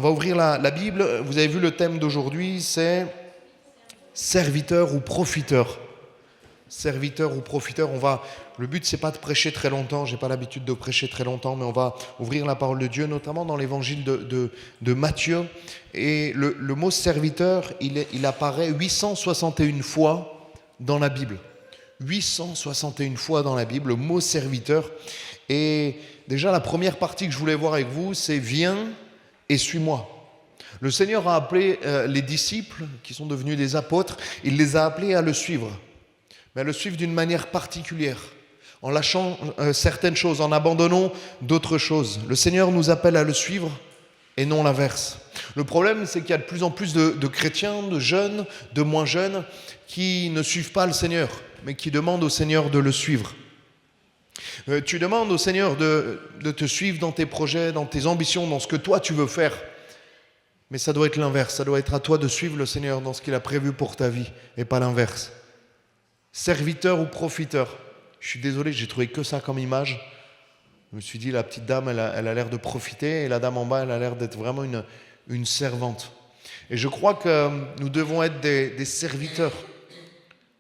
va ouvrir la Bible. Vous avez vu le thème d'aujourd'hui, c'est serviteur ou profiteur. Serviteur ou profiteur. Le but, c'est pas de prêcher très longtemps. J'ai pas l'habitude de prêcher très longtemps, mais on va ouvrir la parole de Dieu, notamment dans l'évangile de Matthieu. Et le mot serviteur, il apparaît 861 fois dans la Bible. 861 fois dans la Bible, le mot serviteur. Et déjà, la première partie que je voulais voir avec vous, c'est « Viens et suis-moi ». Le Seigneur a appelé les disciples, qui sont devenus des apôtres, il les a appelés à le suivre. Mais à le suivre d'une manière particulière, en lâchant certaines choses, en abandonnant d'autres choses. Le Seigneur nous appelle à le suivre et non l'inverse. Le problème, c'est qu'il y a de plus en plus de chrétiens, de jeunes, de moins jeunes, qui ne suivent pas le Seigneur, mais qui demandent au Seigneur de le suivre. Tu demandes au Seigneur de te suivre dans tes projets, dans tes ambitions, dans ce que toi tu veux faire. Mais ça doit être l'inverse, ça doit être à toi de suivre le Seigneur dans ce qu'il a prévu pour ta vie, et pas l'inverse. Serviteur ou profiteur. Je suis désolé, j'ai trouvé que ça comme image. Je me suis dit, la petite dame, elle a l'air de profiter, et la dame en bas, elle a l'air d'être vraiment une servante. Et je crois que nous devons être des serviteurs.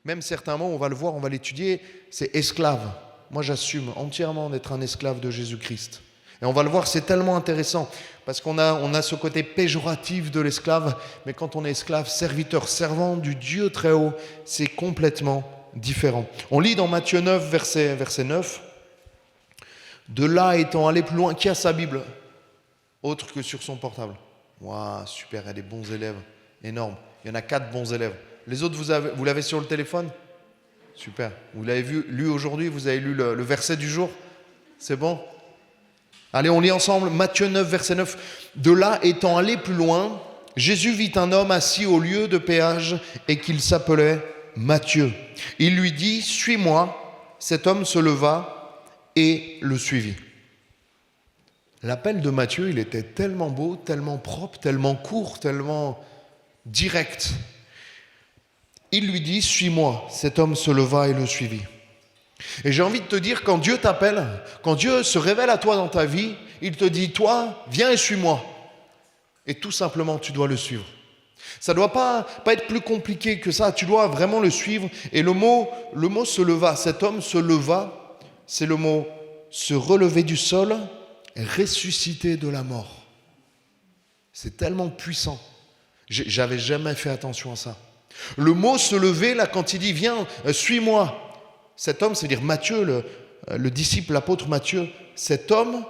Même certains mots, on va le voir, on va l'étudier, c'est esclave. Moi, j'assume entièrement d'être un esclave de Jésus-Christ. Et on va le voir, c'est tellement intéressant, parce qu'on a ce côté péjoratif de l'esclave, mais quand on est esclave, serviteur, servant du Dieu très haut, c'est complètement différent. On lit dans Matthieu 9, verset 9, « De là étant allé plus loin », qui a sa Bible autre que sur son portable? Waouh, super, il y a des bons élèves, énorme. Il y en a 4 bons élèves. Les autres, vous l'avez sur le téléphone? Super. Vous l'avez lu aujourd'hui, vous avez lu le verset du jour? C'est bon? Allez, on lit ensemble Matthieu 9, verset 9. « De là étant allé plus loin, Jésus vit un homme assis au lieu de péage et qu'il s'appelait Matthieu. Il lui dit, « Suis-moi ». Cet homme se leva et le suivit. L'appel de Matthieu, il était tellement beau, tellement propre, tellement court, tellement direct. Il lui dit, « Suis-moi ». Cet homme se leva et le suivit. Et j'ai envie de te dire, quand Dieu t'appelle, quand Dieu se révèle à toi dans ta vie, il te dit, toi, viens et suis-moi. Et tout simplement, tu dois le suivre. Ça ne doit pas être plus compliqué que ça, tu dois vraiment le suivre. Et le mot se leva, cet homme se leva, c'est le mot se relever du sol, ressusciter de la mort. C'est tellement puissant. J'avais jamais fait attention à ça. Le mot se lever, là, quand il dit, viens, suis-moi. Cet homme, c'est-à-dire Matthieu, le disciple, l'apôtre Matthieu, cet homme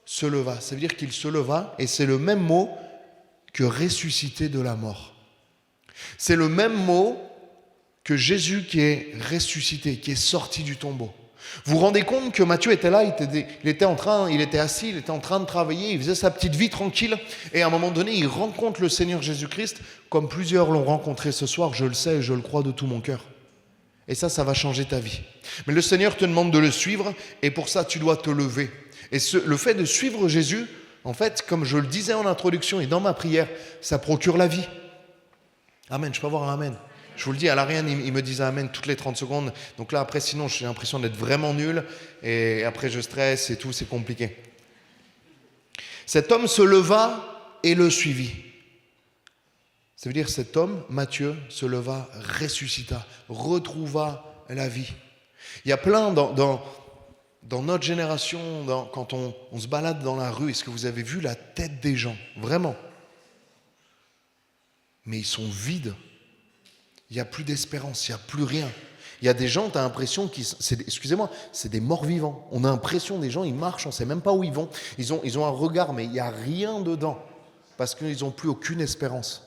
se leva. Ça veut dire qu'il se leva, et c'est le même mot que ressusciter de la mort. C'est le même mot que Jésus qui est ressuscité, qui est sorti du tombeau. Vous vous rendez compte que Matthieu était là, il était assis, il était en train de travailler, il faisait sa petite vie tranquille, et à un moment donné, il rencontre le Seigneur Jésus-Christ, comme plusieurs l'ont rencontré ce soir, je le sais et je le crois de tout mon cœur. Et ça va changer ta vie. Mais le Seigneur te demande de le suivre, et pour ça, tu dois te lever. Et le fait de suivre Jésus, en fait, comme je le disais en introduction et dans ma prière, ça procure la vie. Amen, je peux avoir un amen. Je vous le dis, à l'Ariane, il me disait amen toutes les 30 secondes. Donc là, après, sinon, j'ai l'impression d'être vraiment nul. Et après, je stresse et tout, c'est compliqué. Cet homme se leva et le suivit. Ça veut dire cet homme, Matthieu, se leva, ressuscita, retrouva la vie. Il y a plein dans notre génération, quand on se balade dans la rue, est-ce que vous avez vu la tête des gens? Vraiment. Mais ils sont vides. Il n'y a plus d'espérance, il n'y a plus rien. Il y a des gens, tu as l'impression c'est des morts vivants. On a l'impression des gens, ils marchent, on ne sait même pas où ils vont. Ils ont un regard, mais il n'y a rien dedans. Parce qu'ils n'ont plus aucune espérance.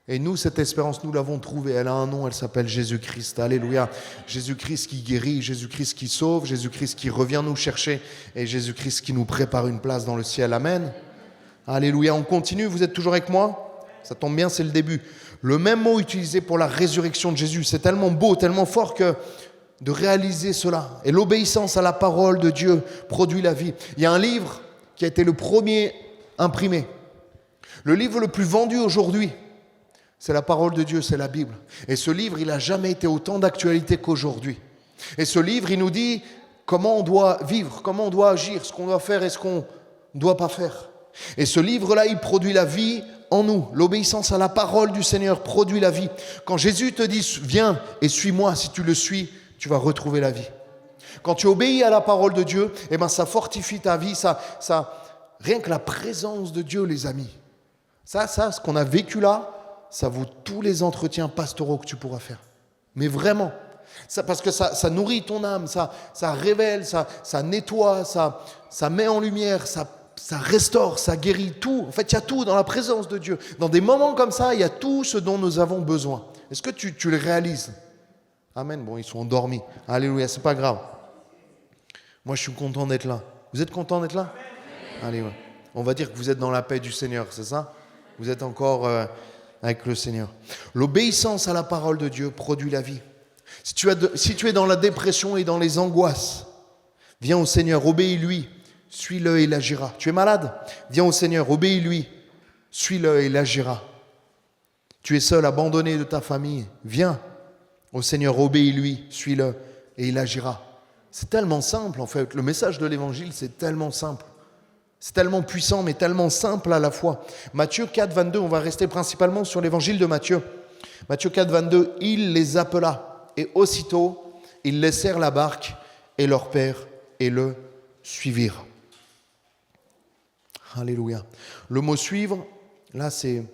Et nous, cette espérance, nous l'avons trouvée. Elle a un nom, elle s'appelle Jésus-Christ. Alléluia. Jésus-Christ qui guérit, Jésus-Christ qui sauve, Jésus-Christ qui revient nous chercher et Jésus-Christ qui nous prépare une place dans le ciel. Amen. Alléluia. On continue, vous êtes toujours avec moi? Ça tombe bien, c'est le début. Le même mot utilisé pour la résurrection de Jésus, c'est tellement beau, tellement fort que de réaliser cela. Et l'obéissance à la parole de Dieu produit la vie. Il y a un livre qui a été le premier imprimé. Le livre le plus vendu aujourd'hui, c'est la parole de Dieu, c'est la Bible. Et ce livre, il n'a jamais été autant d'actualité qu'aujourd'hui. Et ce livre, il nous dit comment on doit vivre, comment on doit agir, ce qu'on doit faire et ce qu'on ne doit pas faire. Et ce livre-là, il produit la vie en nous. L'obéissance à la parole du Seigneur produit la vie. Quand Jésus te dit « Viens et suis-moi », si tu le suis, tu vas retrouver la vie. Quand tu obéis à la parole de Dieu, eh ben, ça fortifie ta vie. Rien que la présence de Dieu, les amis. Ça, ce qu'on a vécu là, ça vaut tous les entretiens pastoraux que tu pourras faire. Mais vraiment. Parce que ça nourrit ton âme, ça révèle, ça nettoie, ça met en lumière, ça restaure, ça guérit tout. En fait, il y a tout dans la présence de Dieu. Dans des moments comme ça, il y a tout ce dont nous avons besoin. Est-ce que tu le réalises? Amen. Bon, ils sont endormis. Alléluia, c'est pas grave. Moi, je suis content d'être là. Vous êtes content d'être là? Allez, ouais. On va dire que vous êtes dans la paix du Seigneur, c'est ça? Vous êtes encore avec le Seigneur. L'obéissance à la parole de Dieu produit la vie. Si tu es dans la dépression et dans les angoisses, viens au Seigneur, obéis-lui, suis-le et il agira. Tu es malade? Viens au Seigneur, obéis-lui, suis-le et il agira. Tu es seul, abandonné de ta famille, viens au Seigneur, obéis-lui, suis-le et il agira. C'est tellement simple en fait, le message de l'Évangile c'est tellement simple. C'est tellement puissant mais tellement simple à la fois. Matthieu 4, 22, on va rester principalement sur l'Évangile de Matthieu. Matthieu 4, 22, il les appela. Et aussitôt, ils laissèrent la barque et leur père et le suivirent. Alléluia. Le mot suivre, là c'est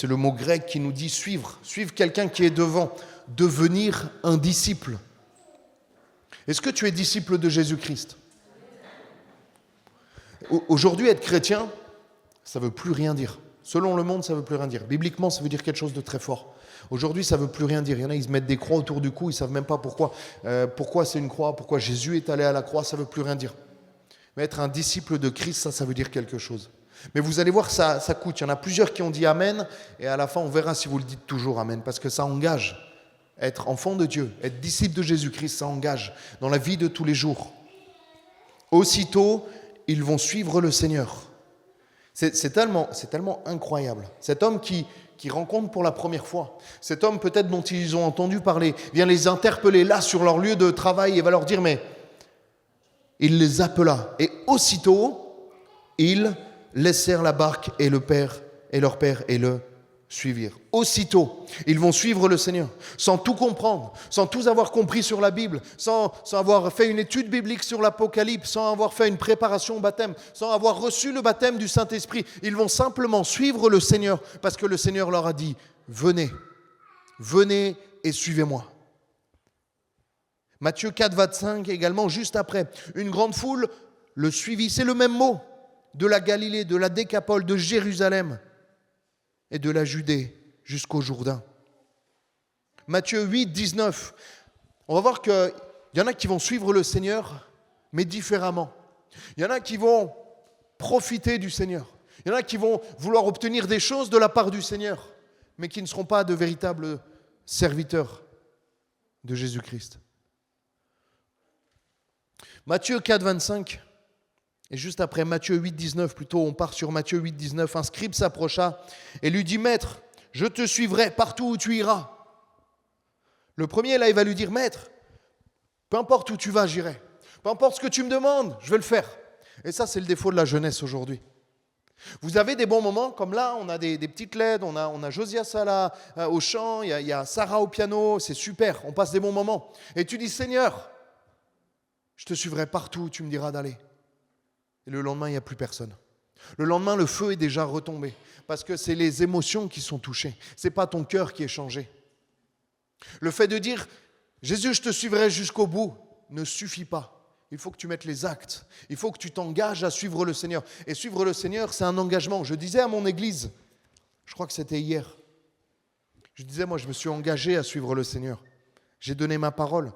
le mot grec qui nous dit suivre. Suivre quelqu'un qui est devant. Devenir un disciple. Est-ce que tu es disciple de Jésus-Christ? Aujourd'hui, être chrétien, ça ne veut plus rien dire. Selon le monde, ça ne veut plus rien dire. Bibliquement, ça veut dire quelque chose de très fort. Aujourd'hui, ça ne veut plus rien dire. Il y en a, ils se mettent des croix autour du cou, ils ne savent même pas pourquoi. Pourquoi c'est une croix, pourquoi Jésus est allé à la croix, ça ne veut plus rien dire. Mais être un disciple de Christ, ça veut dire quelque chose. Mais vous allez voir, ça coûte. Il y en a plusieurs qui ont dit Amen, et à la fin, on verra si vous le dites toujours Amen, parce que ça engage. Être enfant de Dieu, être disciple de Jésus-Christ, ça engage dans la vie de tous les jours. Aussitôt, ils vont suivre le Seigneur. C'est tellement incroyable. Cet homme qui rencontre pour la première fois, cet homme peut-être dont ils ont entendu parler, vient les interpeller là sur leur lieu de travail et va leur dire, mais il les appela. Et aussitôt, ils laissèrent la barque et leur père et le suivirent. Aussitôt, ils vont suivre le Seigneur, sans tout comprendre, sans tout avoir compris sur la Bible, sans avoir fait une étude biblique sur l'Apocalypse, sans avoir fait une préparation au baptême, sans avoir reçu le baptême du Saint-Esprit. Ils vont simplement suivre le Seigneur, parce que le Seigneur leur a dit, venez et suivez-moi. Matthieu 4, 25 également, juste après, une grande foule le suivit. C'est le même mot, de la Galilée, de la Décapole, de Jérusalem et de la Judée jusqu'au Jourdain. Matthieu 8, 19. On va voir qu'il y en a qui vont suivre le Seigneur, mais différemment. Il y en a qui vont profiter du Seigneur. Il y en a qui vont vouloir obtenir des choses de la part du Seigneur, mais qui ne seront pas de véritables serviteurs de Jésus-Christ. Matthieu 4, 25. Et juste après Matthieu 8, 19, plutôt on part sur Matthieu 8, 19, un scribe s'approcha et lui dit, Maître, je te suivrai partout où tu iras. Le premier, là, il va lui dire, Maître, peu importe où tu vas, j'irai. Peu importe ce que tu me demandes, je vais le faire. Et ça, c'est le défaut de la jeunesse aujourd'hui. Vous avez des bons moments, comme là, on a des petites LED, on a Josias Sala au chant, il y a Sarah au piano, c'est super, on passe des bons moments. Et tu dis, Seigneur, je te suivrai partout où tu me diras d'aller. Et le lendemain, il n'y a plus personne. Le lendemain, le feu est déjà retombé. Parce que c'est les émotions qui sont touchées. Ce n'est pas ton cœur qui est changé. Le fait de dire « Jésus, je te suivrai jusqu'au bout » ne suffit pas. Il faut que tu mettes les actes. Il faut que tu t'engages à suivre le Seigneur. Et suivre le Seigneur, c'est un engagement. Je disais à mon église, je crois que c'était hier, je disais, moi, je me suis engagé à suivre le Seigneur. J'ai donné ma parole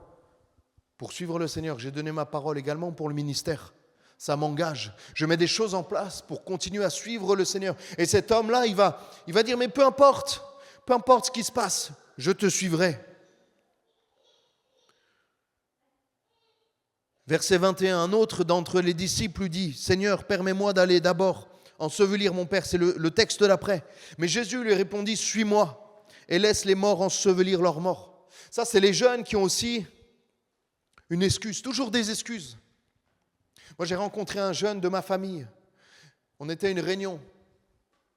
pour suivre le Seigneur. J'ai donné ma parole également pour le ministère. Ça m'engage. Je mets des choses en place pour continuer à suivre le Seigneur. Et cet homme-là, il va dire, mais peu importe ce qui se passe, je te suivrai. Verset 21, un autre d'entre les disciples lui dit, Seigneur, permets-moi d'aller d'abord ensevelir mon père. C'est le texte d'après. Mais Jésus lui répondit, suis-moi et laisse les morts ensevelir leurs morts. Ça, c'est les jeunes qui ont aussi une excuse, toujours des excuses. Moi, j'ai rencontré un jeune de ma famille. On était à une réunion.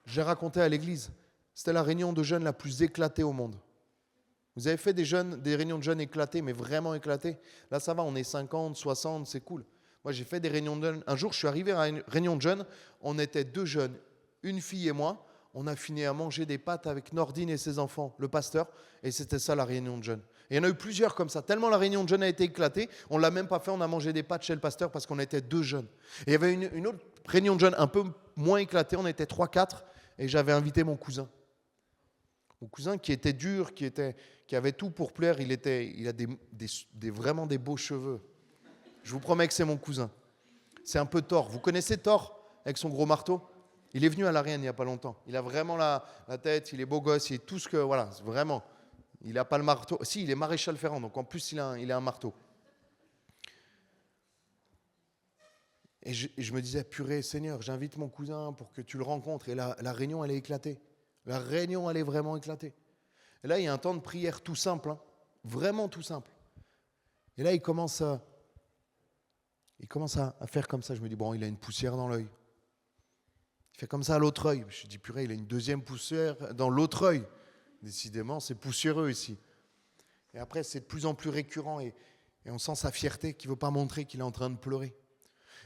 J'ai raconté à l'église. C'était la réunion de jeunes la plus éclatée au monde. Vous avez fait des réunions de jeunes éclatées, mais vraiment éclatées. Là, ça va, on est 50, 60, c'est cool. Moi, j'ai fait des réunions de jeunes. Un jour, je suis arrivé à une réunion de jeunes. On était 2 jeunes, une fille et moi. On a fini à manger des pâtes avec Nordine et ses enfants, le pasteur. Et c'était ça, la réunion de jeunes. Et il y en a eu plusieurs comme ça. Tellement la réunion de jeunes a été éclatée, on ne l'a même pas fait. On a mangé des pâtes chez le pasteur parce qu'on était 2 jeunes. Et il y avait une autre réunion de jeunes un peu moins éclatée. On était 3, 4. Et j'avais invité mon cousin. Mon cousin qui était dur, qui avait tout pour plaire. Il a vraiment des beaux cheveux. Je vous promets que c'est mon cousin. C'est un peu Thor. Vous connaissez Thor avec son gros marteau? Il est venu à l'Ariane il n'y a pas longtemps. Il a vraiment la tête, il est beau gosse, il est tout ce que... Voilà, vraiment. Il n'a pas le marteau. Si, il est maréchal ferrant, donc en plus il a un marteau. Et je me disais, purée, Seigneur, j'invite mon cousin pour que tu le rencontres. Et la réunion, elle est éclatée. La réunion, elle est vraiment éclatée. Et là, il y a un temps de prière tout simple, hein, vraiment tout simple. Et là, il commence à faire comme ça. Je me dis, bon, il a une poussière dans l'œil. Il fait comme ça à l'autre œil. Je me dis, purée, il a une deuxième poussière dans l'autre œil. Décidément, c'est poussiéreux ici. Et après, c'est de plus en plus récurrent et on sent sa fierté qu'il ne veut pas montrer qu'il est en train de pleurer.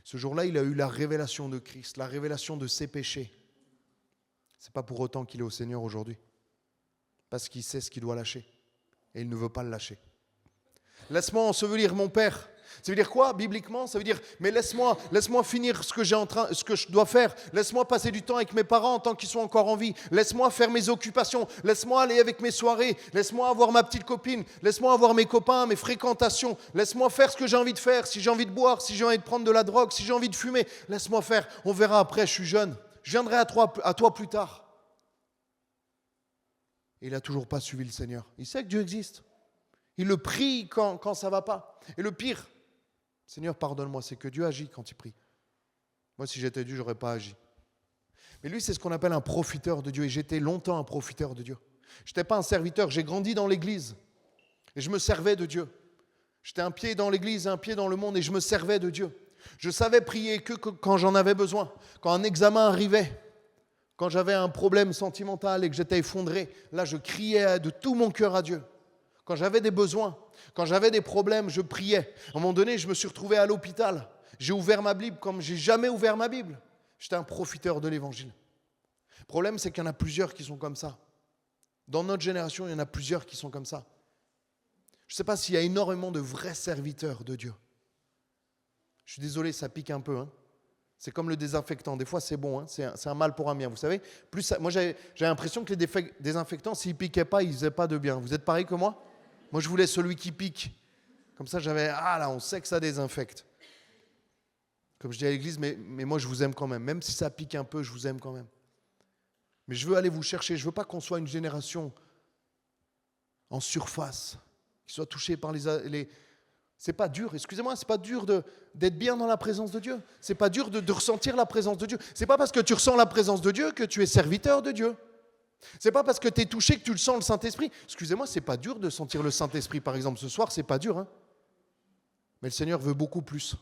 Ce jour-là, il a eu la révélation de Christ, la révélation de ses péchés. Ce n'est pas pour autant qu'il est au Seigneur aujourd'hui. Parce qu'il sait ce qu'il doit lâcher. Et il ne veut pas le lâcher. Laisse-moi ensevelir mon père. Ça veut dire quoi, bibliquement? Ça veut dire, mais laisse-moi finir ce que je dois faire. Laisse-moi passer du temps avec mes parents tant qu'ils sont encore en vie. Laisse-moi faire mes occupations. Laisse-moi aller avec mes soirées. Laisse-moi avoir ma petite copine. Laisse-moi avoir mes copains, mes fréquentations. Laisse-moi faire ce que j'ai envie de faire. Si j'ai envie de boire, si j'ai envie de prendre de la drogue, si j'ai envie de fumer, laisse-moi faire. On verra après, je suis jeune. Je viendrai à toi plus tard. Et il n'a toujours pas suivi le Seigneur. Il sait que Dieu existe. Il le prie quand ça ne va pas. Et le pire, Seigneur, pardonne-moi, c'est que Dieu agit quand il prie. Moi, si j'étais Dieu, je n'aurais pas agi. Mais lui, c'est ce qu'on appelle un profiteur de Dieu. Et j'étais longtemps un profiteur de Dieu. Je n'étais pas un serviteur. J'ai grandi dans l'église. Et je me servais de Dieu. J'étais un pied dans l'église, un pied dans le monde. Et je me servais de Dieu. Je savais prier que quand j'en avais besoin. Quand un examen arrivait. Quand j'avais un problème sentimental et que j'étais effondré. Là, je criais de tout mon cœur à Dieu. Quand j'avais des besoins, quand j'avais des problèmes, je priais. À un moment donné, je me suis retrouvé à l'hôpital. J'ai ouvert ma Bible comme j'ai jamais ouvert ma Bible. J'étais un profiteur de l'Évangile. Le problème, c'est qu'il y en a plusieurs qui sont comme ça. Dans notre génération, il y en a plusieurs qui sont comme ça. Je ne sais pas s'il y a énormément de vrais serviteurs de Dieu. Je suis désolé, ça pique un peu. Hein. C'est comme le désinfectant. Des fois, c'est bon. Hein. C'est un mal pour un bien. Vous savez, moi, j'avais l'impression que les désinfectants, s'ils ne piquaient pas, ils ne faisaient pas de bien. Vous êtes pareil que moi? Moi, je voulais celui qui pique. Comme ça, là, on sait que ça désinfecte. Comme je dis à l'église, mais moi, je vous aime quand même. Même si ça pique un peu, je vous aime quand même. Mais je veux aller vous chercher. Je ne veux pas qu'on soit une génération en surface, qui soit touchée par les... C'est pas dur, excusez-moi, c'est pas dur d'être bien dans la présence de Dieu. C'est pas dur de ressentir la présence de Dieu. C'est pas parce que tu ressens la présence de Dieu que tu es serviteur de Dieu. C'est pas parce que tu es touché que tu le sens, le Saint-Esprit. Excusez-moi, c'est pas dur de sentir le Saint-Esprit, par exemple, ce soir, c'est pas dur. Hein. Mais le Seigneur veut beaucoup plus.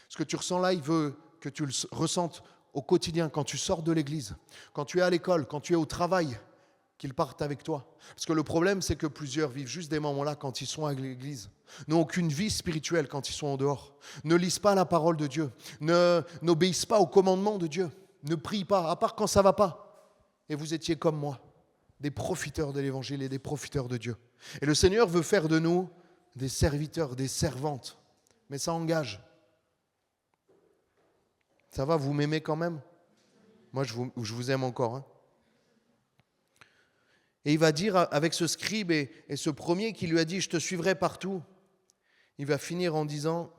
Ce que tu ressens là, il veut que tu le ressentes au quotidien, quand tu sors de l'église, quand tu es à l'école, quand tu es au travail, qu'il parte avec toi. Parce que le problème, c'est que plusieurs vivent juste des moments-là quand ils sont à l'église, n'ont aucune vie spirituelle quand ils sont en dehors, ne lisent pas la parole de Dieu, n'obéissent pas au commandement de Dieu, ne prient pas, à part quand ça ne va pas. Et vous étiez comme moi, des profiteurs de l'Évangile et des profiteurs de Dieu. Et le Seigneur veut faire de nous des serviteurs, des servantes. Mais ça engage. Ça va, vous m'aimez quand même? Moi, je vous aime encore. Hein. Et il va dire avec ce scribe et ce premier qui lui a dit « Je te suivrai partout », il va finir en disant,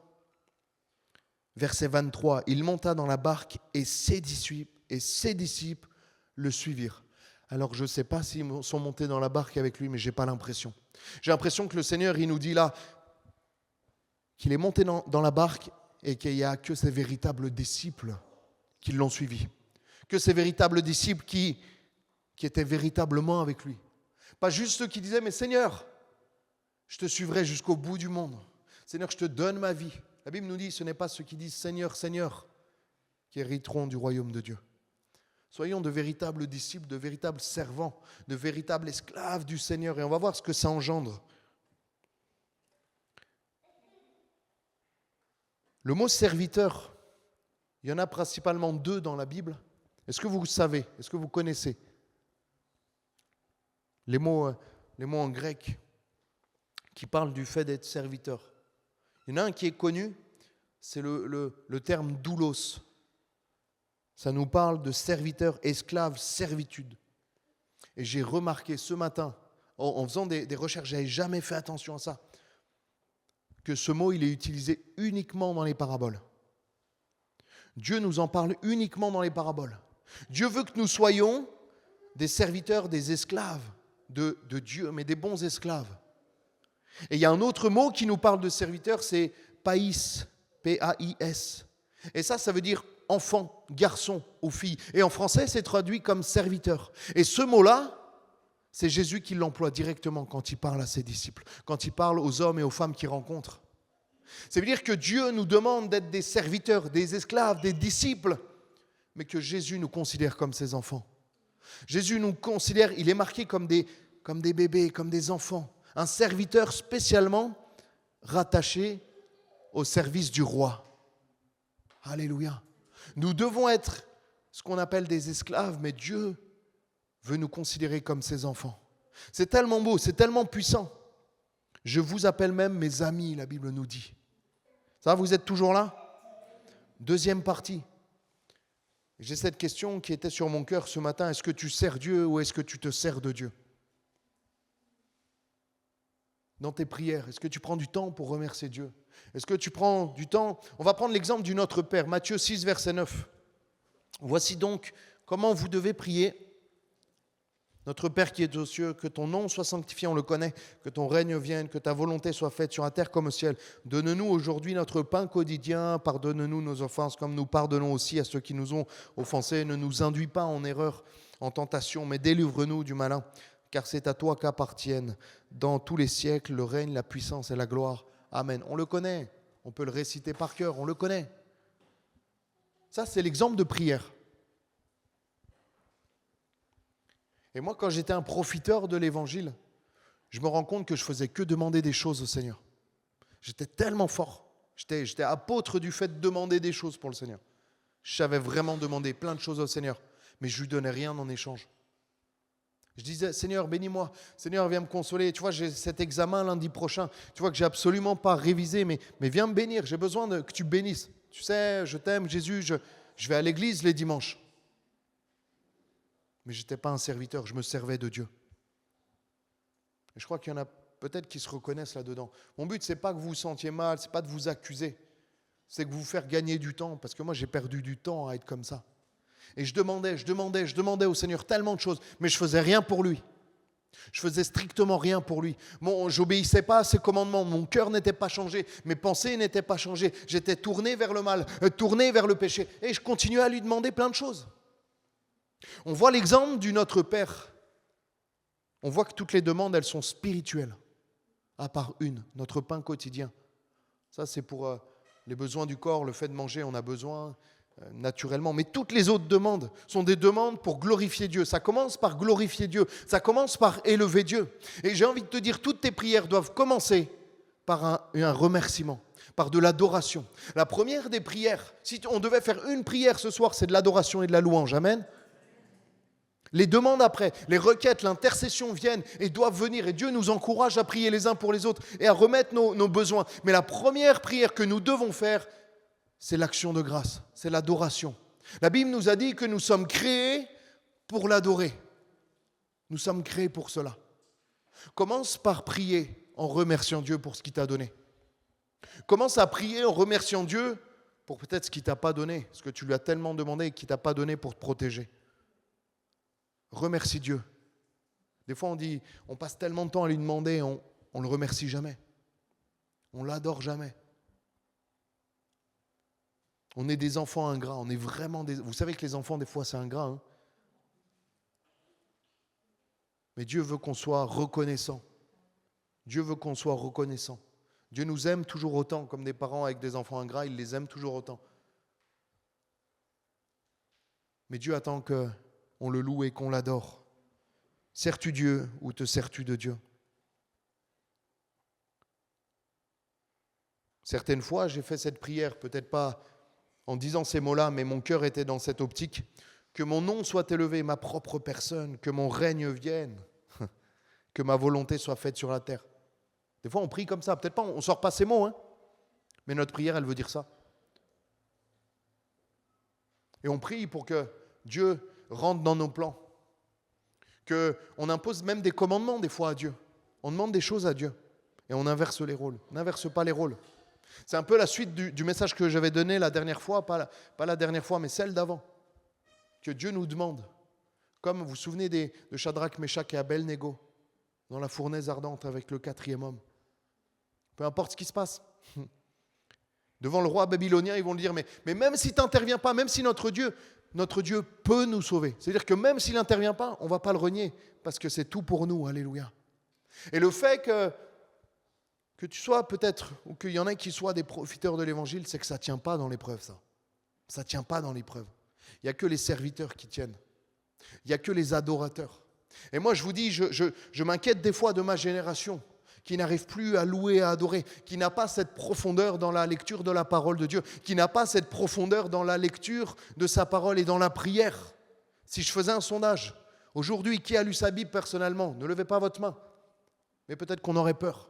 verset 23, « Il monta dans la barque et ses disciples le suivirent. » Alors je ne sais pas s'ils sont montés dans la barque avec lui, mais je n'ai pas l'impression. J'ai l'impression que le Seigneur, il nous dit là, qu'il est monté dans la barque et qu'il n'y a que ses véritables disciples qui l'ont suivi. Que ces véritables disciples qui étaient véritablement avec lui. Pas juste ceux qui disaient, mais Seigneur, je te suivrai jusqu'au bout du monde. Seigneur, je te donne ma vie. La Bible nous dit, ce n'est pas ceux qui disent Seigneur, Seigneur, qui hériteront du royaume de Dieu. Soyons de véritables disciples, de véritables servants, de véritables esclaves du Seigneur. Et on va voir ce que ça engendre. Le mot serviteur, il y en a principalement 2 dans la Bible. Est-ce que vous savez, est-ce que vous connaissez les mots en grec qui parlent du fait d'être serviteur? Il y en a un qui est connu, c'est le terme doulos. Ça nous parle de serviteur, esclave, servitude. Et j'ai remarqué ce matin, en faisant des recherches, je n'avais jamais fait attention à ça, que ce mot, il est utilisé uniquement dans les paraboles. Dieu nous en parle uniquement dans les paraboles. Dieu veut que nous soyons des serviteurs, des esclaves de Dieu, mais des bons esclaves. Et il y a un autre mot qui nous parle de serviteur, c'est païs, P-A-I-S. Et ça veut dire enfant, garçon ou fille. Et en français, c'est traduit comme serviteur. Et ce mot-là, c'est Jésus qui l'emploie directement quand il parle à ses disciples, quand il parle aux hommes et aux femmes qu'il rencontre. Ça veut dire que Dieu nous demande d'être des serviteurs, des esclaves, des disciples, mais que Jésus nous considère comme ses enfants. Jésus nous considère, il est marqué comme des bébés, comme des enfants. Un serviteur spécialement rattaché au service du roi. Alléluia. Nous devons être ce qu'on appelle des esclaves, mais Dieu veut nous considérer comme ses enfants. C'est tellement beau, c'est tellement puissant. Je vous appelle même mes amis, la Bible nous dit. Ça, vous êtes toujours là? Deuxième partie. J'ai cette question qui était sur mon cœur ce matin. Est-ce que tu sers Dieu ou est-ce que tu te sers de Dieu? Dans tes prières, est-ce que tu prends du temps pour remercier Dieu? Est-ce que tu prends du temps? On va prendre l'exemple du Notre Père, Matthieu 6, verset 9. Voici donc comment vous devez prier. Notre Père qui es aux cieux, que ton nom soit sanctifié, on le connaît, que ton règne vienne, que ta volonté soit faite sur la terre comme au ciel. Donne-nous aujourd'hui notre pain quotidien, pardonne-nous nos offenses comme nous pardonnons aussi à ceux qui nous ont offensés. Ne nous induis pas en erreur, en tentation, mais délivre-nous du malin, car c'est à toi qu'appartiennent dans tous les siècles le règne, la puissance et la gloire. Amen. On le connaît, on peut le réciter par cœur, on le connaît. Ça, c'est l'exemple de prière. Et moi, quand j'étais un profiteur de l'Évangile, je me rends compte que je faisais que demander des choses au Seigneur. J'étais tellement fort. J'étais apôtre du fait de demander des choses pour le Seigneur. Je savais vraiment demander plein de choses au Seigneur, mais je ne lui donnais rien en échange. Je disais, Seigneur, bénis-moi. Seigneur, viens me consoler. Tu vois, j'ai cet examen lundi prochain. Tu vois que j'ai absolument pas révisé, mais viens me bénir. J'ai besoin que tu bénisses. Tu sais, je t'aime, Jésus. Je vais à l'église les dimanches. Mais je n'étais pas un serviteur, je me servais de Dieu. Et je crois qu'il y en a peut-être qui se reconnaissent là-dedans. Mon but, ce n'est pas que vous vous sentiez mal, ce n'est pas de vous accuser. C'est que vous faire gagner du temps, parce que moi, j'ai perdu du temps à être comme ça. Et je demandais au Seigneur tellement de choses, mais je ne faisais rien pour lui. Je faisais strictement rien pour lui. J'obéissais pas à ses commandements, mon cœur n'était pas changé, mes pensées n'étaient pas changées. J'étais tourné vers le mal, tourné vers le péché. Et je continuais à lui demander plein de choses. On voit l'exemple du Notre Père. On voit que toutes les demandes, elles sont spirituelles, à part une, notre pain quotidien. Ça, c'est pour les besoins du corps, le fait de manger, on a besoin naturellement. Mais toutes les autres demandes sont des demandes pour glorifier Dieu. Ça commence par glorifier Dieu, ça commence par élever Dieu. Et j'ai envie de te dire, toutes tes prières doivent commencer par un remerciement, par de l'adoration. La première des prières, si on devait faire une prière ce soir, c'est de l'adoration et de la louange. Amen. Les demandes après, les requêtes, l'intercession viennent et doivent venir. Et Dieu nous encourage à prier les uns pour les autres et à remettre nos besoins. Mais la première prière que nous devons faire, c'est l'action de grâce, c'est l'adoration. La Bible nous a dit que nous sommes créés pour l'adorer. Nous sommes créés pour cela. Commence par prier en remerciant Dieu pour ce qu'il t'a donné. Commence à prier en remerciant Dieu pour peut-être ce qu'il ne t'a pas donné, ce que tu lui as tellement demandé et qu'il ne t'a pas donné pour te protéger. Remercie Dieu. Des fois, on passe tellement de temps à lui demander, on ne le remercie jamais. On ne l'adore jamais. On est des enfants ingrats. On est vraiment des... Vous savez que les enfants, des fois, c'est ingrat. Hein? Mais Dieu veut qu'on soit reconnaissant. Dieu veut qu'on soit reconnaissant. Dieu nous aime toujours autant, comme des parents avec des enfants ingrats, ils les aiment toujours autant. Mais Dieu attend qu'on le loue et qu'on l'adore. Sers-tu Dieu ou te sers-tu de Dieu? Certaines fois, j'ai fait cette prière, peut-être pas en disant ces mots-là, mais mon cœur était dans cette optique. Que mon nom soit élevé, ma propre personne, que mon règne vienne, que ma volonté soit faite sur la terre. Des fois, on prie comme ça. Peut-être pas, on ne sort pas ces mots, hein, mais notre prière, elle veut dire ça. Et on prie pour que Dieu rentre dans nos plans. Qu'on impose même des commandements des fois à Dieu. On demande des choses à Dieu. Et on inverse les rôles. On n'inverse pas les rôles. C'est un peu la suite du message que j'avais donné la dernière fois, pas la dernière fois, mais celle d'avant. Que Dieu nous demande. Comme vous vous souvenez de Shadrach, Meshach et Abel-Négo, dans la fournaise ardente avec le 4e homme. Peu importe ce qui se passe. Devant le roi babylonien, ils vont le dire, mais même si tu n'interviens pas, même si notre Dieu peut nous sauver. C'est-à-dire que même s'il n'intervient pas, on ne va pas le renier, parce que c'est tout pour nous, alléluia. Et le fait que tu sois peut-être, ou qu'il y en ait qui soient des profiteurs de l'évangile, c'est que ça ne tient pas dans l'épreuve, ça. Ça ne tient pas dans l'épreuve. Il n'y a que les serviteurs qui tiennent. Il n'y a que les adorateurs. Et moi, je vous dis, je m'inquiète des fois de ma génération, qui n'arrive plus à louer, à adorer, qui n'a pas cette profondeur dans la lecture de la parole de Dieu, qui n'a pas cette profondeur dans la lecture de sa parole et dans la prière. Si je faisais un sondage, aujourd'hui, qui a lu sa Bible personnellement? Ne levez pas votre main, mais peut-être qu'on aurait peur.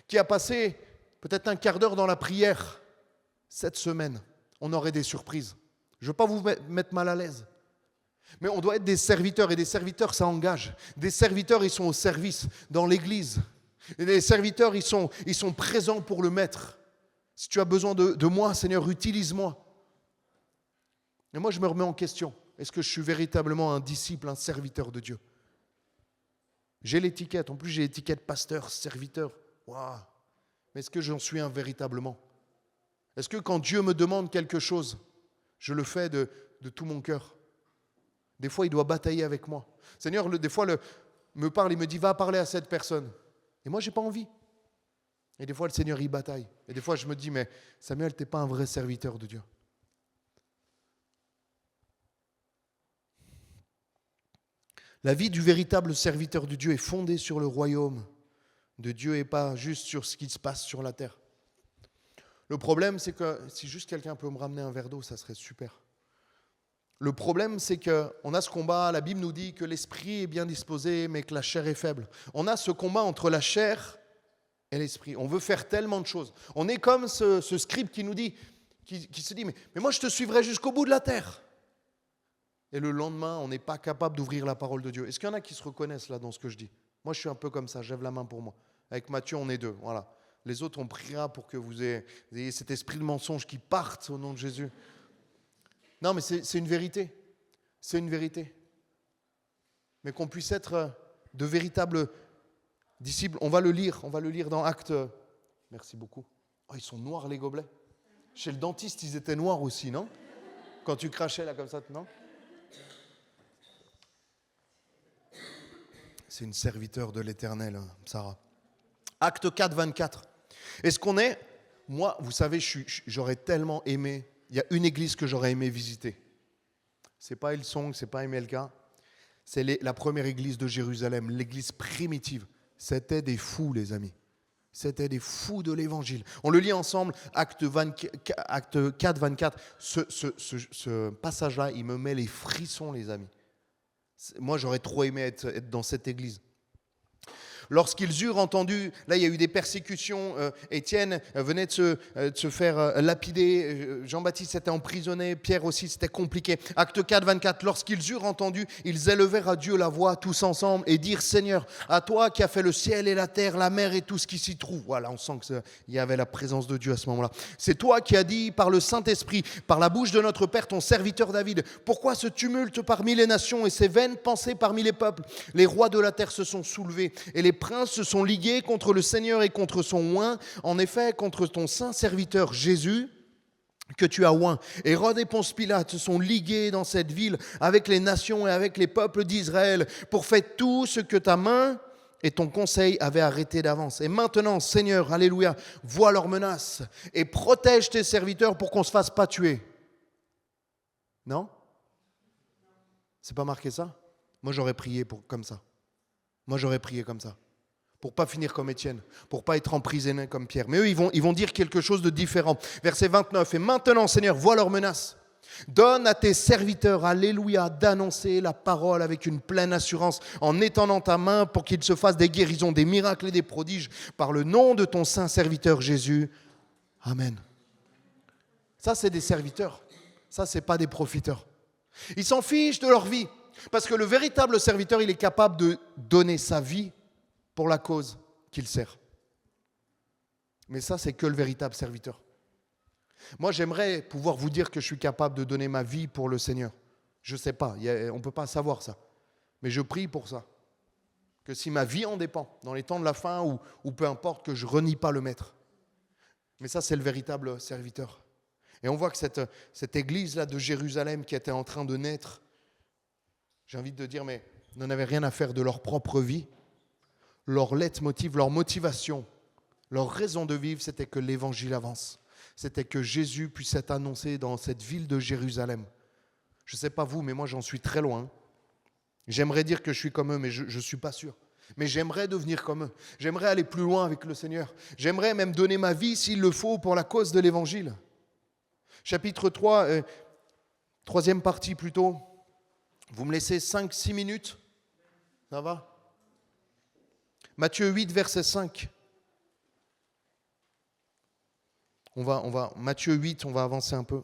Qui a passé peut-être un quart d'heure dans la prière cette semaine? On aurait des surprises. Je ne veux pas vous mettre mal à l'aise. Mais on doit être des serviteurs, et des serviteurs, ça engage. Des serviteurs, ils sont au service dans l'église. Et les serviteurs, ils sont présents pour le maître. Si tu as besoin de moi, Seigneur, utilise-moi. Et moi, je me remets en question. Est-ce que je suis véritablement un disciple, un serviteur de Dieu? J'ai l'étiquette. En plus, j'ai l'étiquette pasteur, serviteur. Waouh! Mais est-ce que j'en suis un véritablement? Est-ce que quand Dieu me demande quelque chose, je le fais de tout mon cœur? Des fois, il doit batailler avec moi. Seigneur, des fois, me parle, il me dit, va parler à cette personne. Et moi, je n'ai pas envie. Et des fois, le Seigneur, il bataille. Et des fois, je me dis, mais Samuel, tu n'es pas un vrai serviteur de Dieu. La vie du véritable serviteur de Dieu est fondée sur le royaume de Dieu et pas juste sur ce qui se passe sur la terre. Le problème, c'est que si juste quelqu'un peut me ramener un verre d'eau, ça serait super. Le problème, c'est qu'on a ce combat, la Bible nous dit que l'esprit est bien disposé, mais que la chair est faible. On a ce combat entre la chair et l'esprit. On veut faire tellement de choses. On est comme ce scribe qui nous dit, qui se dit, mais moi je te suivrai jusqu'au bout de la terre. Et le lendemain, on n'est pas capable d'ouvrir la parole de Dieu. Est-ce qu'il y en a qui se reconnaissent là dans ce que je dis? Moi, je suis un peu comme ça, je lève la main pour moi. Avec Matthieu, on est deux, voilà. Les autres, on priera pour que vous ayez cet esprit de mensonge qui parte au nom de Jésus. Non, mais c'est une vérité. C'est une vérité. Mais qu'on puisse être de véritables disciples. On va le lire dans Actes. Merci beaucoup. Oh, ils sont noirs, les gobelets. Chez le dentiste, ils étaient noirs aussi, non? Quand tu crachais là comme ça, non? C'est une serviteur de l'Éternel, Sarah. Acte 4, 24. Est-ce qu'on est... Moi, vous savez, j'aurais tellement aimé... Il y a une église que j'aurais aimé visiter. Ce n'est pas Hillsong, ce n'est pas MLK. C'est la première église de Jérusalem, l'église primitive. C'était des fous, les amis. C'était des fous de l'évangile. On le lit ensemble, Acte 4, 24. Ce passage-là, il me met les frissons, les amis. Moi, j'aurais trop aimé être dans cette église. Lorsqu'ils eurent entendu, là il y a eu des persécutions, Étienne venait de se faire lapider, Jean-Baptiste était emprisonné, Pierre aussi, c'était compliqué. Acte 4, 24, lorsqu'ils eurent entendu, ils élevèrent à Dieu la voix tous ensemble et dirent, Seigneur, à toi qui as fait le ciel et la terre, la mer et tout ce qui s'y trouve. Voilà, on sent qu'il y avait la présence de Dieu à ce moment-là. C'est toi qui as dit par le Saint-Esprit, par la bouche de notre Père, ton serviteur David, pourquoi ce tumulte parmi les nations et ces vaines pensées parmi les peuples? Les rois de la terre se sont soulevés et les princes se sont ligués contre le Seigneur et contre son oint, en effet contre ton saint serviteur Jésus que tu as oint. Hérode et Ponce Pilate se sont ligués dans cette ville avec les nations et avec les peuples d'Israël pour faire tout ce que ta main et ton conseil avaient arrêté d'avance. Et maintenant, Seigneur, alléluia, vois leurs menaces et protège tes serviteurs pour qu'on ne se fasse pas tuer. Non? C'est pas marqué ça? Moi, j'aurais prié comme ça. Moi, j'aurais prié comme ça. Pour pas finir comme Étienne, pour pas être emprisonné comme Pierre. Mais eux, ils vont dire quelque chose de différent. Verset 29, et maintenant, Seigneur, vois leurs menaces. Donne à tes serviteurs, alléluia, d'annoncer la parole avec une pleine assurance, en étendant ta main pour qu'ils se fassent des guérisons, des miracles et des prodiges, par le nom de ton saint serviteur Jésus. Amen. Ça, c'est des serviteurs. Ça, c'est pas des profiteurs. Ils s'en fichent de leur vie. Parce que le véritable serviteur, il est capable de donner sa vie pour la cause qu'il sert. Mais ça, c'est que le véritable serviteur. Moi, j'aimerais pouvoir vous dire que je suis capable de donner ma vie pour le Seigneur. Je ne sais pas, on ne peut pas savoir ça. Mais je prie pour ça. Que si ma vie en dépend, dans les temps de la fin ou peu importe, que je ne renie pas le Maître. Mais ça, c'est le véritable serviteur. Et on voit que cette église-là de Jérusalem qui était en train de naître, j'ai envie de dire, mais n'en avaient rien à faire de leur propre vie. Leur leitmotiv, leur motivation, leur raison de vivre, c'était que l'évangile avance. C'était que Jésus puisse être annoncé dans cette ville de Jérusalem. Je ne sais pas vous, mais moi j'en suis très loin. J'aimerais dire que je suis comme eux, mais je ne suis pas sûr. Mais j'aimerais devenir comme eux. J'aimerais aller plus loin avec le Seigneur. J'aimerais même donner ma vie, s'il le faut, pour la cause de l'évangile. Chapitre 3, troisième partie plutôt. Vous me laissez 5-6 minutes? Ça va? Matthieu 8, verset 5. Matthieu 8, on va avancer un peu.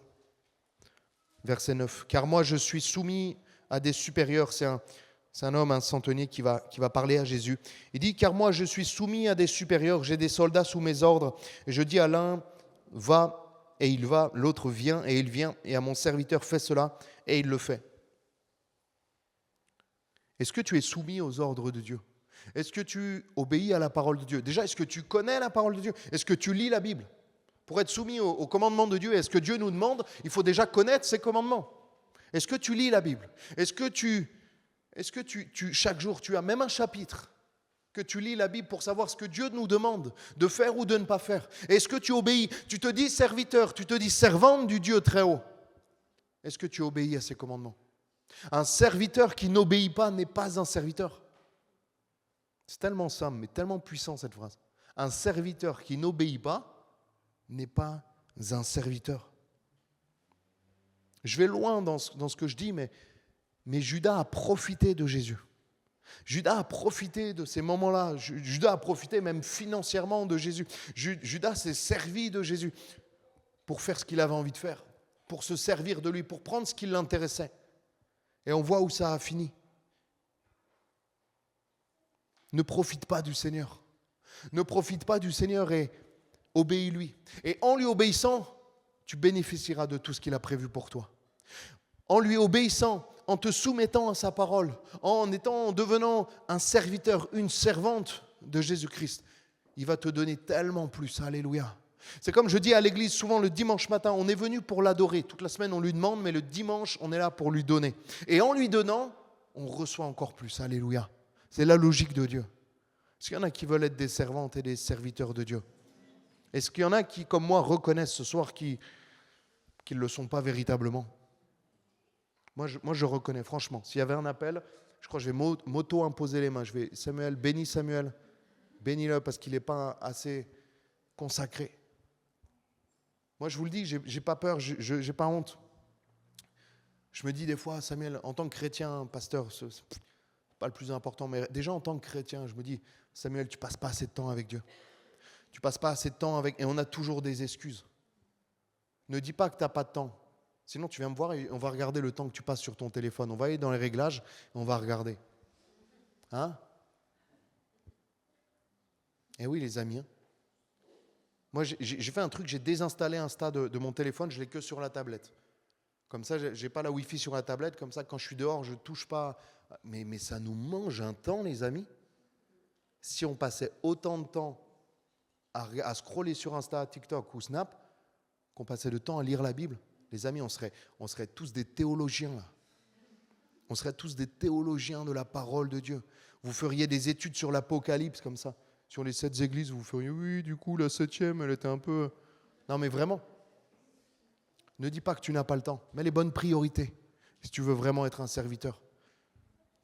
Verset 9. Car moi, je suis soumis à des supérieurs. C'est un homme, un centenier qui va parler à Jésus. Il dit, car moi, je suis soumis à des supérieurs. J'ai des soldats sous mes ordres. Et je dis à l'un, va, et il va. L'autre vient, et il vient. Et à mon serviteur, fais cela, et il le fait. Est-ce que tu es soumis aux ordres de Dieu? Est-ce que tu obéis à la parole de Dieu? Déjà, est-ce que tu connais la parole de Dieu? Est-ce que tu lis la Bible? Pour être soumis au commandement de Dieu, est-ce que Dieu nous demande? Il faut déjà connaître ses commandements. Est-ce que tu lis la Bible? Est-ce que chaque jour, tu as même un chapitre que tu lis la Bible pour savoir ce que Dieu nous demande de faire ou de ne pas faire? Est-ce que tu obéis? Tu te dis serviteur, tu te dis servante du Dieu très haut. Est-ce que tu obéis à ses commandements? Un serviteur qui n'obéit pas n'est pas un serviteur. C'est tellement simple, mais tellement puissant cette phrase. Un serviteur qui n'obéit pas n'est pas un serviteur. Je vais loin dans ce que je dis, mais Judas a profité de Jésus. Judas a profité de ces moments-là. Judas a profité même financièrement de Jésus. Judas s'est servi de Jésus pour faire ce qu'il avait envie de faire, pour se servir de lui, pour prendre ce qui l'intéressait. Et on voit où ça a fini. Ne profite pas du Seigneur. Ne profite pas du Seigneur et obéis-lui. Et en lui obéissant, tu bénéficieras de tout ce qu'il a prévu pour toi. En lui obéissant, en te soumettant à sa parole, en devenant un serviteur, une servante de Jésus-Christ, il va te donner tellement plus. Alléluia. C'est comme je dis à l'église souvent le dimanche matin, on est venu pour l'adorer. Toute la semaine, on lui demande, mais le dimanche, on est là pour lui donner. Et en lui donnant, on reçoit encore plus. Alléluia. C'est la logique de Dieu. Est-ce qu'il y en a qui veulent être des servantes et des serviteurs de Dieu? Est-ce qu'il y en a qui, comme moi, reconnaissent ce soir qu'ils ne le sont pas véritablement? Moi, je reconnais, franchement. S'il y avait un appel, je crois que je vais m'auto-imposer les mains. Samuel, bénis-le parce qu'il n'est pas assez consacré. Moi, je vous le dis, j'ai pas peur, j'ai pas honte. Je me dis des fois, Samuel, en tant que chrétien, pasteur, c'est pas le plus important, mais déjà en tant que chrétien, je me dis, Samuel, tu passes pas assez de temps avec Dieu. Tu passes pas assez de temps avec... Et on a toujours des excuses. Ne dis pas que tu n'as pas de temps. Sinon, tu viens me voir et on va regarder le temps que tu passes sur ton téléphone. On va aller dans les réglages et on va regarder. Hein? Eh oui, les amis. Hein? Moi, j'ai fait un truc, j'ai désinstallé Insta de mon téléphone, je l'ai que sur la tablette. Comme ça, je n'ai pas la Wi-Fi sur la tablette. Comme ça, quand je suis dehors, je ne touche pas. Mais ça nous mange un temps, les amis. Si on passait autant de temps à scroller sur Insta, TikTok ou Snap, qu'on passait de temps à lire la Bible, les amis, on serait tous des théologiens. Là. On serait tous des théologiens de la parole de Dieu. Vous feriez des études sur l'Apocalypse comme ça. Sur les 7 églises, vous feriez, oui, du coup, la 7e, elle était un peu... Non, mais vraiment, ne dis pas que tu n'as pas le temps. Mets les bonnes priorités si tu veux vraiment être un serviteur.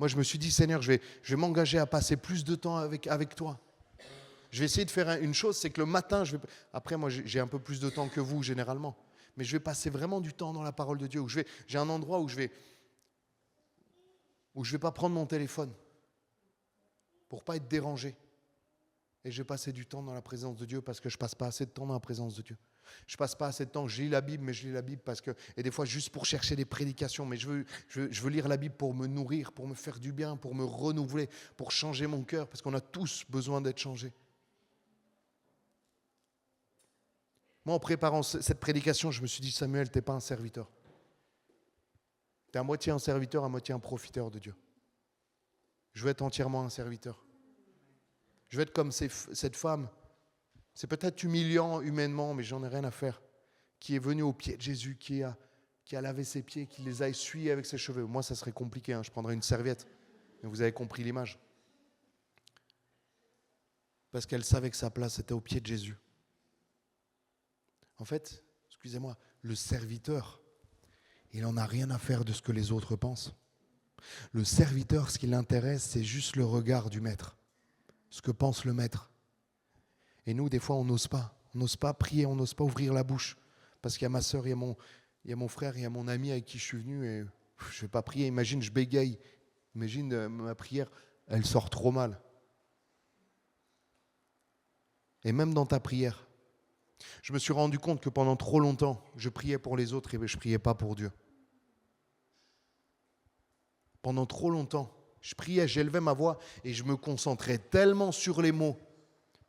Moi, je me suis dit, Seigneur, je vais m'engager à passer plus de temps avec toi. Je vais essayer de faire une chose, c'est que le matin, après, moi, j'ai un peu plus de temps que vous, généralement. Mais je vais passer vraiment du temps dans la parole de Dieu. J'ai un endroit où je vais pas prendre mon téléphone pour pas être dérangé. Et je vais passer du temps dans la présence de Dieu parce que je passe pas assez de temps dans la présence de Dieu. Je passe pas assez de temps, je lis la Bible, mais je lis la Bible parce que, et des fois juste pour chercher des prédications, mais je veux lire la Bible pour me nourrir, pour me faire du bien, pour me renouveler, pour changer mon cœur, parce qu'on a tous besoin d'être changés. Moi, en préparant cette prédication, je me suis dit, Samuel, t'es pas un serviteur. T'es à moitié un serviteur, à moitié un profiteur de Dieu. Je veux être entièrement un serviteur. Je veux être comme cette femme. C'est peut-être humiliant humainement, mais j'en ai rien à faire. Qui est venue au pied de Jésus, qui a lavé ses pieds, qui les a essuyés avec ses cheveux. Moi, ça serait compliqué, je prendrais une serviette. Mais vous avez compris l'image. Parce qu'elle savait que sa place était au pied de Jésus. En fait, excusez-moi, le serviteur, il n'en a rien à faire de ce que les autres pensent. Le serviteur, ce qui l'intéresse, c'est juste le regard du maître. Ce que pense le maître. Et nous, des fois, on n'ose pas. On n'ose pas prier, on n'ose pas ouvrir la bouche. Parce qu'il y a ma soeur, il y a mon frère, il y a mon ami avec qui je suis venu et je ne vais pas prier. Imagine, je bégaye. Imagine, ma prière, elle sort trop mal. Et même dans ta prière, je me suis rendu compte que pendant trop longtemps, je priais pour les autres et je ne priais pas pour Dieu. Pendant trop longtemps, je priais, j'élevais ma voix et je me concentrais tellement sur les mots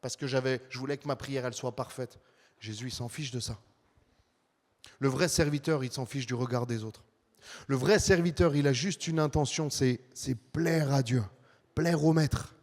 parce que je voulais que ma prière elle soit parfaite. Jésus, il s'en fiche de ça. Le vrai serviteur, il s'en fiche du regard des autres. Le vrai serviteur, il a juste une intention, c'est plaire à Dieu, plaire au maître.